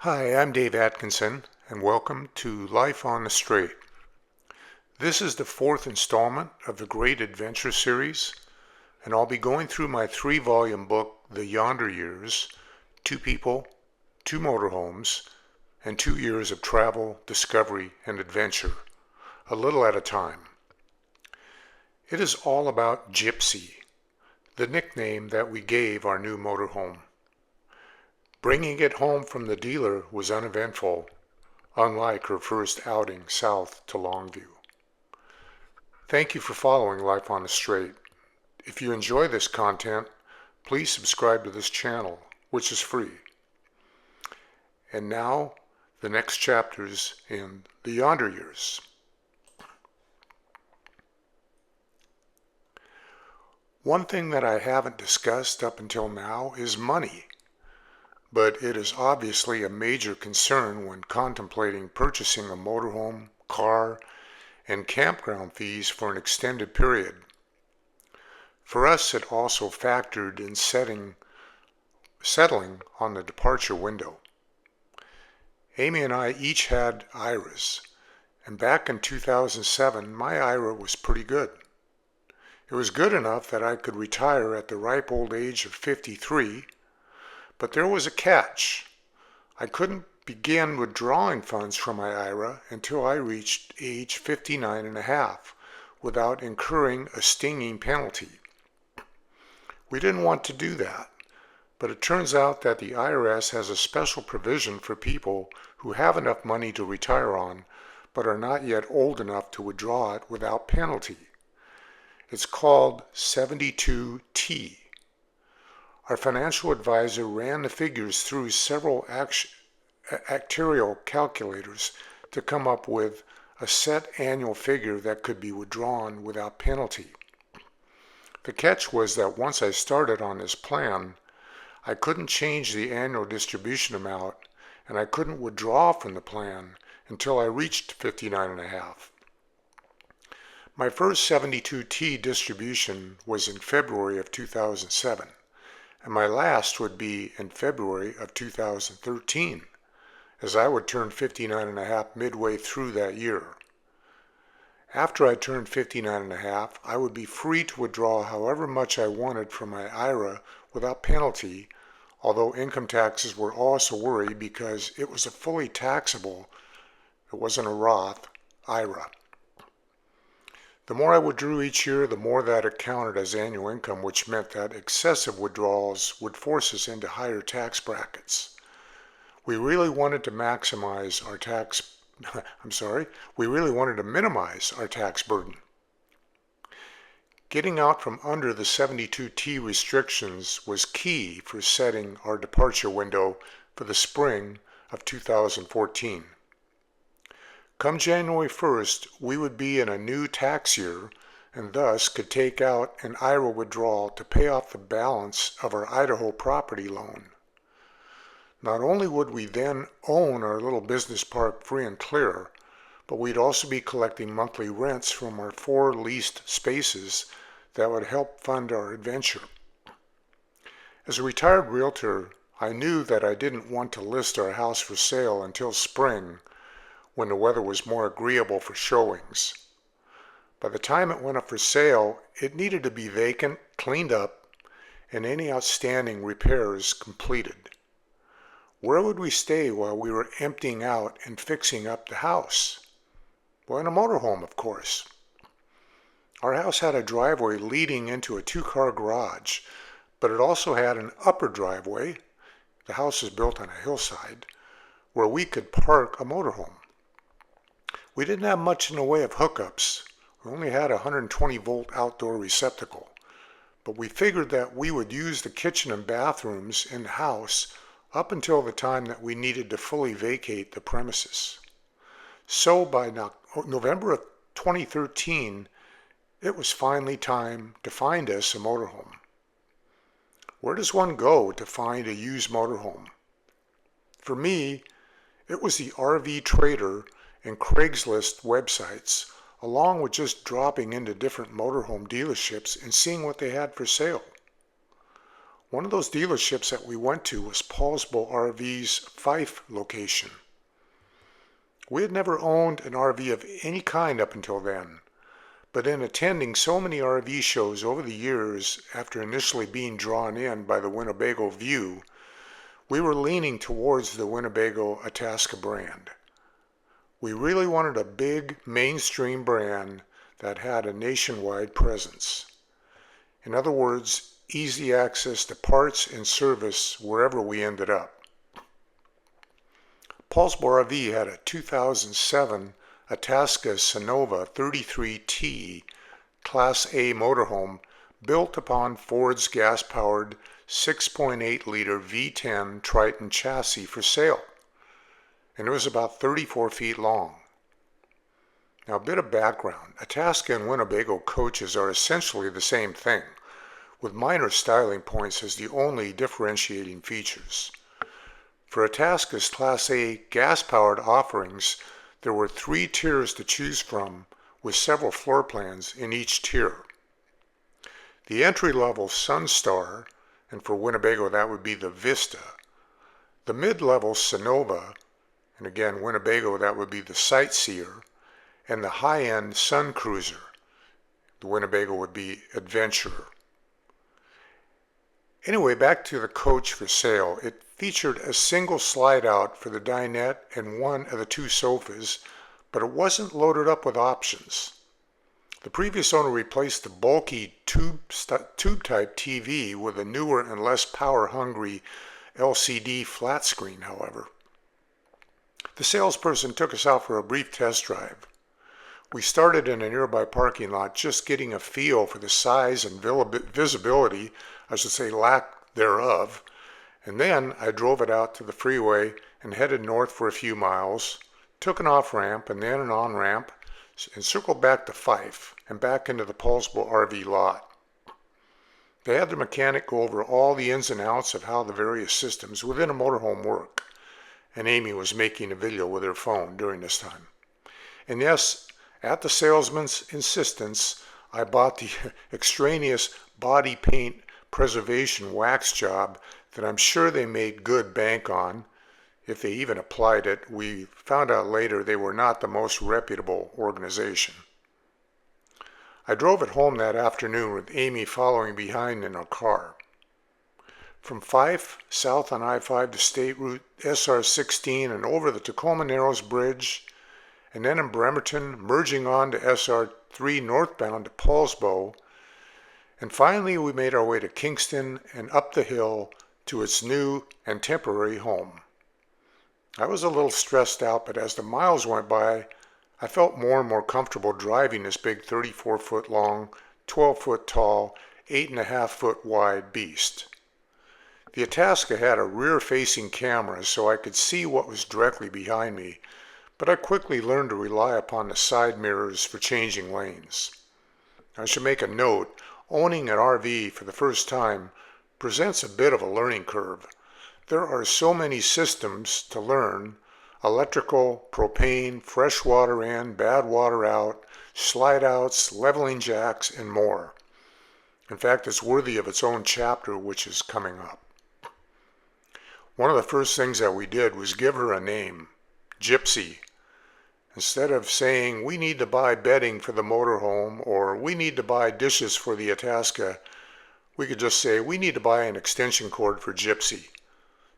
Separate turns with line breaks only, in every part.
Hi, I'm Dave Atkinson, and welcome to Life on the Straight. This is the fourth installment of the Great Adventure series, and I'll be going through my 3-volume book, The Yonder Years, 2 People, 2 Motorhomes, and 2 Years of Travel, Discovery, and Adventure, a little at a time. It is all about Gypsy, the nickname that we gave our new motorhome. Bringing it home from the dealer was uneventful, unlike her first outing south to Longview. Thank you for following Life on the Straight. If you enjoy this content, please subscribe to this channel, which is free. And now, the next chapters in the Yonder Years. One thing that I haven't discussed up until now is money. But it is obviously a major concern when contemplating purchasing a motorhome, car, and campground fees for an extended period. For us, it also factored in settling on the departure window. Amy and I each had IRAs, and back in 2007, my IRA was pretty good. It was good enough that I could retire at the ripe old age of 53. But there was a catch. I couldn't begin withdrawing funds from my IRA until I reached age 59 and a half without incurring a stinging penalty. We didn't want to do that, but it turns out that the IRS has a special provision for people who have enough money to retire on but are not yet old enough to withdraw it without penalty. It's called 72T. Our financial advisor ran the figures through several actuarial calculators to come up with a set annual figure that could be withdrawn without penalty. The catch was that once I started on this plan, I couldn't change the annual distribution amount, and I couldn't withdraw from the plan until I reached 59 and a half. My first 72T distribution was in February of 2007. And my last would be in February of 2013, as I would turn 59 and a half midway through that year. After I turned 59 and a half, I would be free to withdraw however much I wanted from my IRA without penalty, although income taxes were also worried because it was a fully taxable, it wasn't a Roth, IRA. The more I withdrew each year, the more that it counted as annual income, which meant that excessive withdrawals would force us into higher tax brackets. We really wanted to minimize our tax burden. Getting out from under the 72T restrictions was key for setting our departure window for the spring of 2014. Come January 1st, we would be in a new tax year and thus could take out an IRA withdrawal to pay off the balance of our Idaho property loan. Not only would we then own our little business park free and clear, but we'd also be collecting monthly rents from our 4 leased spaces that would help fund our adventure. As a retired realtor, I knew that I didn't want to list our house for sale until spring, when the weather was more agreeable for showings. By the time it went up for sale, it needed to be vacant, cleaned up, and any outstanding repairs completed. Where would we stay while we were emptying out and fixing up the house? Well, in a motorhome, of course. Our house had a driveway leading into a 2-car garage, but it also had an upper driveway, the house is built on a hillside, where we could park a motorhome. We didn't have much in the way of hookups. We only had a 120-volt outdoor receptacle, but we figured that we would use the kitchen and bathrooms in the house up until the time that we needed to fully vacate the premises. So by November of 2013, it was finally time to find us a motorhome. Where does one go to find a used motorhome? For me, it was the RV Trader and Craigslist websites, along with just dropping into different motorhome dealerships and seeing what they had for sale. One of those dealerships that we went to was Paulsbo RV's Fife location. We had never owned an RV of any kind up until then, but in attending so many RV shows over the years after initially being drawn in by the Winnebago view, we were leaning towards the Winnebago Itasca brand. We really wanted a big mainstream brand that had a nationwide presence. In other words, easy access to parts and service wherever we ended up. Paulsbo RV had a 2007 Itasca Sonova 33T Class A motorhome built upon Ford's gas-powered 6.8-liter V10 Triton chassis for sale, and it was about 34 feet long. Now, a bit of background. Itasca and Winnebago coaches are essentially the same thing, with minor styling points as the only differentiating features. For Itasca's Class A gas-powered offerings, there were 3 tiers to choose from, with several floor plans in each tier. The entry-level Sunstar, and for Winnebago that would be the Vista. The mid-level Sonova, and again Winnebago that would be the Sightseer, and the high-end Sun Cruiser. The Winnebago would be Adventurer. Anyway, back to the coach for sale. It featured a single slide out for the dinette and one of the 2 sofas, but it wasn't loaded up with options. The previous owner replaced the bulky tube-type TV with a newer and less power-hungry LCD flat screen, however. The salesperson took us out for a brief test drive. We started in a nearby parking lot just getting a feel for the size and visibility, I should say lack thereof, and then I drove it out to the freeway and headed north for a few miles, took an off-ramp and then an on-ramp, and circled back to Fife and back into the Paulsbo RV lot. They had their mechanic go over all the ins and outs of how the various systems within a motorhome work, and Amy was making a video with her phone during this time. And yes, at the salesman's insistence, I bought the extraneous body paint preservation wax job that I'm sure they made good bank on. If they even applied it, we found out later they were not the most reputable organization. I drove it home that afternoon with Amy following behind in our car. From Fife, south on I-5 to State Route SR-16 and over the Tacoma Narrows Bridge, and then in Bremerton, merging on to SR-3 northbound to Paulsbo, and finally we made our way to Kingston and up the hill to its new and temporary home. I was a little stressed out, but as the miles went by, I felt more and more comfortable driving this big 34-foot long, 12-foot tall, 8.5-foot wide beast. The Itasca had a rear-facing camera so I could see what was directly behind me, but I quickly learned to rely upon the side mirrors for changing lanes. I should make a note, owning an RV for the first time presents a bit of a learning curve. There are so many systems to learn: electrical, propane, fresh water in, bad water out, slide outs, leveling jacks, and more. In fact, it's worthy of its own chapter, which is coming up. One of the first things that we did was give her a name, Gypsy. Instead of saying, we need to buy bedding for the motorhome, or we need to buy dishes for the Itasca, we could just say, we need to buy an extension cord for Gypsy.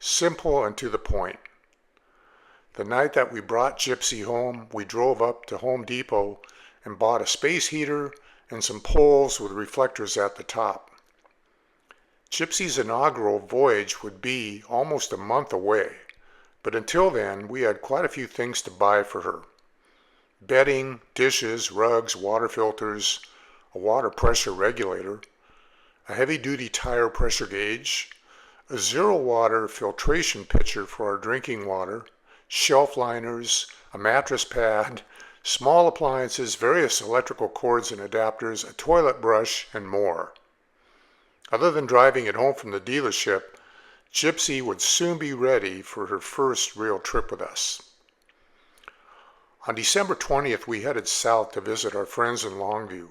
Simple and to the point. The night that we brought Gypsy home, we drove up to Home Depot and bought a space heater and some poles with reflectors at the top. Gypsy's inaugural voyage would be almost a month away, but until then we had quite a few things to buy for her. Bedding, dishes, rugs, water filters, a water pressure regulator, a heavy-duty tire pressure gauge, a zero-water filtration pitcher for our drinking water, shelf liners, a mattress pad, small appliances, various electrical cords and adapters, a toilet brush, and more. Other than driving it home from the dealership, Gypsy would soon be ready for her first real trip with us. On December 20th, we headed south to visit our friends in Longview.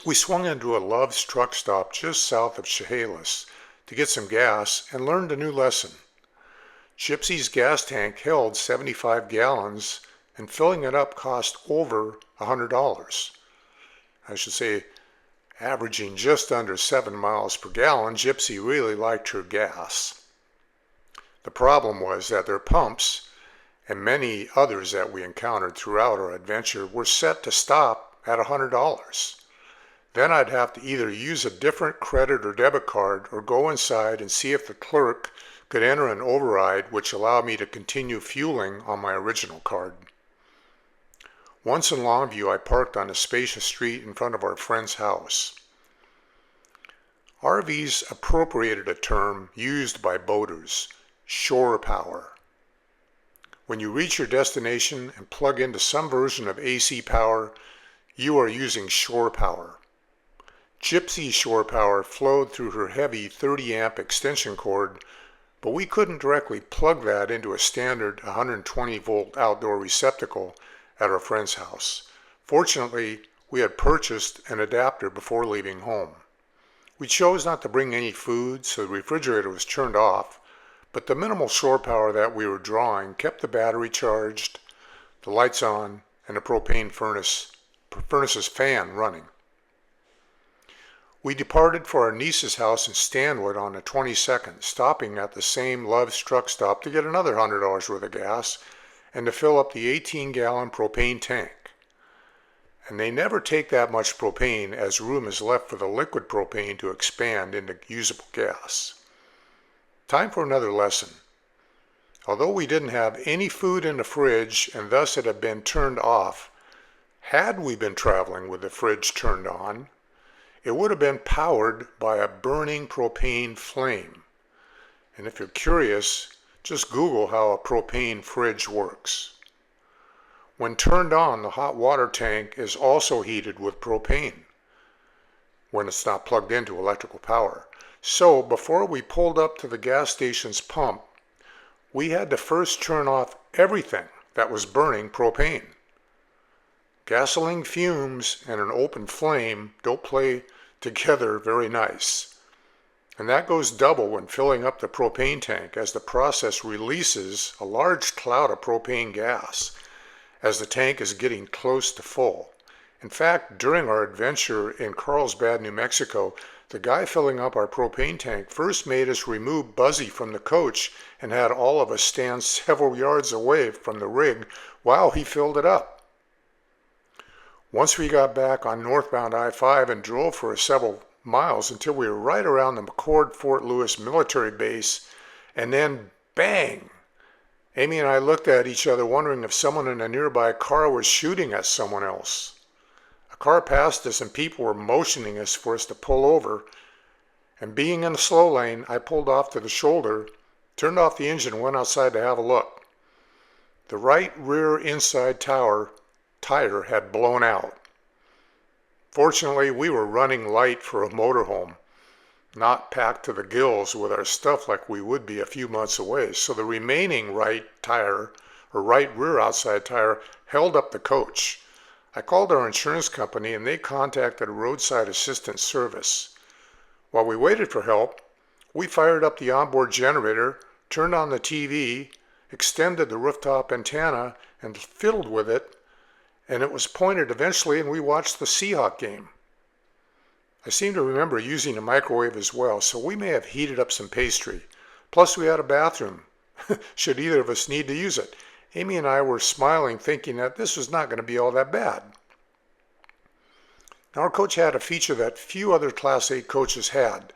We swung into a Love's truck stop just south of Chehalis to get some gas and learned a new lesson. Gypsy's gas tank held 75 gallons and filling it up cost over $100. I should say, averaging just under 7 miles per gallon, Gypsy really liked her gas. The problem was that their pumps, and many others that we encountered throughout our adventure, were set to stop at $100. Then I'd have to either use a different credit or debit card or go inside and see if the clerk could enter an override which allowed me to continue fueling on my original card. Once in Longview, I parked on a spacious street in front of our friend's house. RVs appropriated a term used by boaters, shore power. When you reach your destination and plug into some version of AC power, you are using shore power. Gypsy's shore power flowed through her heavy 30-amp extension cord, but we couldn't directly plug that into a standard 120-volt outdoor receptacle at our friend's house. Fortunately, we had purchased an adapter before leaving home. We chose not to bring any food, so the refrigerator was turned off, but the minimal shore power that we were drawing kept the battery charged, the lights on, and the propane furnace's fan running. We departed for our niece's house in Stanwood on the 22nd, stopping at the same Love's truck stop to get another $100 worth of gas and to fill up the 18-gallon propane tank. And they never take that much propane, as room is left for the liquid propane to expand into usable gas. Time for another lesson. Although we didn't have any food in the fridge and thus it had been turned off, had we been traveling with the fridge turned on, it would have been powered by a burning propane flame. And if you're curious, just Google how a propane fridge works. When turned on, the hot water tank is also heated with propane when it's not plugged into electrical power. So before we pulled up to the gas station's pump, we had to first turn off everything that was burning propane. Gasoline fumes and an open flame don't play together very nice. And that goes double when filling up the propane tank, as the process releases a large cloud of propane gas as the tank is getting close to full. In fact, during our adventure in Carlsbad, New Mexico, the guy filling up our propane tank first made us remove Buzzy from the coach and had all of us stand several yards away from the rig while he filled it up. Once we got back on northbound I-5 and drove for several miles until we were right around the McCord Fort Lewis military base, and then bang! Amy and I looked at each other wondering if someone in a nearby car was shooting at someone else. A car passed us and people were motioning us for us to pull over, and being in the slow lane, I pulled off to the shoulder, turned off the engine and went outside to have a look. The right rear inside tire had blown out. Fortunately, we were running light for a motorhome, not packed to the gills with our stuff like we would be a few months away, so the remaining right rear outside tire held up the coach. I called our insurance company and they contacted a roadside assistance service. While we waited for help, we fired up the onboard generator, turned on the TV, extended the rooftop antenna and fiddled with it, and it was pointed eventually, and we watched the Seahawk game. I seem to remember using a microwave as well, so we may have heated up some pastry. Plus we had a bathroom, should either of us need to use it. Amy and I were smiling, thinking that this was not going to be all that bad. Now our coach had a feature that few other Class 8 coaches had,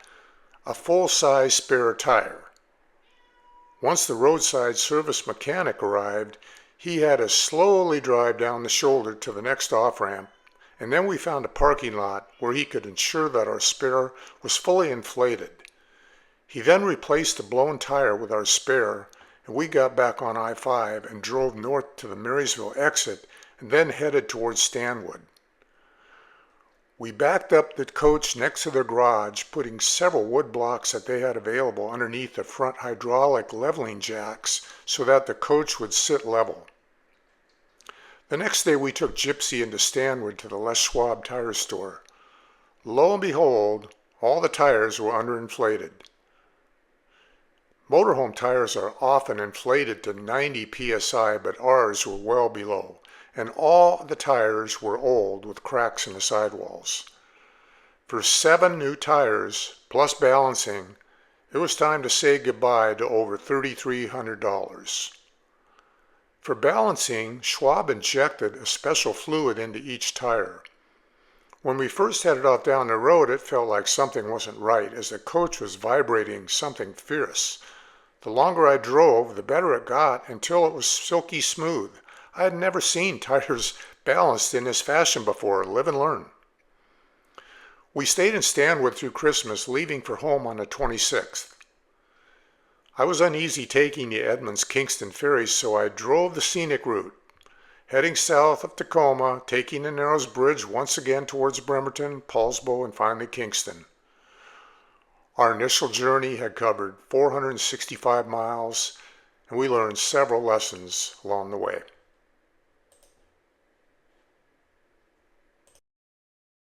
a full-size spare tire. Once the roadside service mechanic arrived, he had us slowly drive down the shoulder to the next off-ramp, and then we found a parking lot where he could ensure that our spare was fully inflated. He then replaced the blown tire with our spare, and we got back on I-5 and drove north to the Marysville exit and then headed towards Stanwood. We backed up the coach next to their garage, putting several wood blocks that they had available underneath the front hydraulic leveling jacks so that the coach would sit level. The next day we took Gypsy into Stanwood to the Les Schwab tire store. Lo and behold, all the tires were underinflated. Motorhome tires are often inflated to 90 psi, but ours were well below, and all the tires were old with cracks in the sidewalls. For 7 new tires, plus balancing, it was time to say goodbye to over $3,300. For balancing, Schwab injected a special fluid into each tire. When we first headed off down the road, it felt like something wasn't right, as the coach was vibrating something fierce. The longer I drove, the better it got, until it was silky smooth. I had never seen tires balanced in this fashion before. Live and learn. We stayed in Stanwood through Christmas, leaving for home on the 26th. I was uneasy taking the Edmonds-Kingston ferry, so I drove the scenic route, heading south of Tacoma, taking the Narrows Bridge once again towards Bremerton, Paulsbo, and finally Kingston. Our initial journey had covered 465 miles, and we learned several lessons along the way.